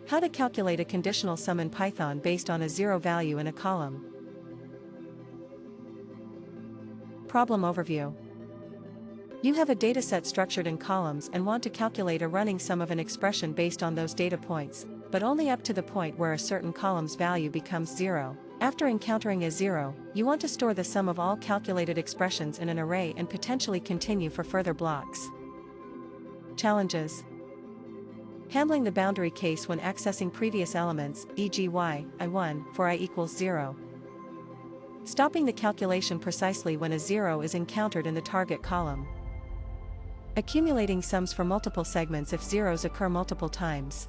How to calculate a conditional sum in Python based on a zero value in a column. Problem overview. You have a dataset structured in columns and want to calculate a running sum of an expression based on those data points, but only up to the point where a certain column's value becomes zero. After encountering a zero, you want to store the sum of all calculated expressions in an array and potentially continue for further blocks. Challenges. Handling the boundary case when accessing previous elements, e.g. y, I1, for I equals 0. Stopping the calculation precisely when a 0 is encountered in the target column. Accumulating sums for multiple segments if zeros occur multiple times.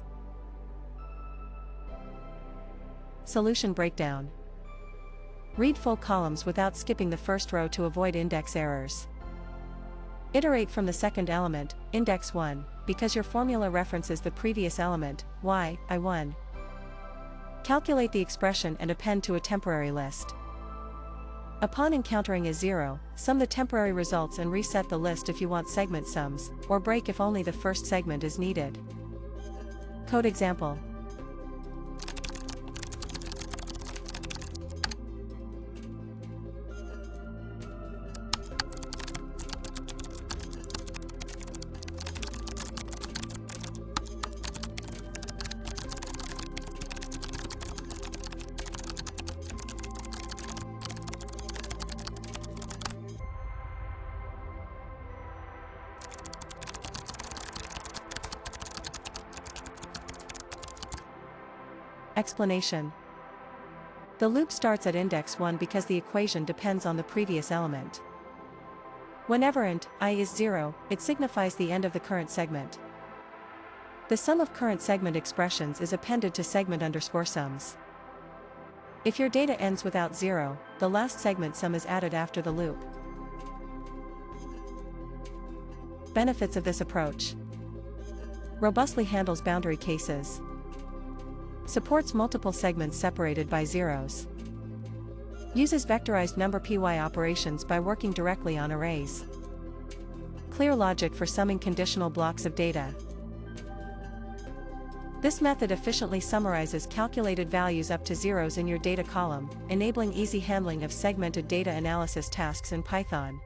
Solution breakdown. Read full columns without skipping the first row to avoid index errors. Iterate from the second element, index 1, because your formula references the previous element, y, I1. Calculate the expression and append to a temporary list. Upon encountering a 0, sum the temporary results and reset the list if you want segment sums, or break if only the first segment is needed. Code example. Explanation. The loop starts at index 1 because the equation depends on the previous element. Whenever int I is 0, it signifies the end of the current segment. The sum of current segment expressions is appended to segment_sums. If your data ends without 0, the last segment sum is added after the loop. Benefits of this approach. Robustly handles boundary cases. Supports multiple segments separated by zeros. Uses vectorized NumPy operations by working directly on arrays. Clear logic for summing conditional blocks of data. This method efficiently summarizes calculated values up to zeros in your data column, enabling easy handling of segmented data analysis tasks in Python.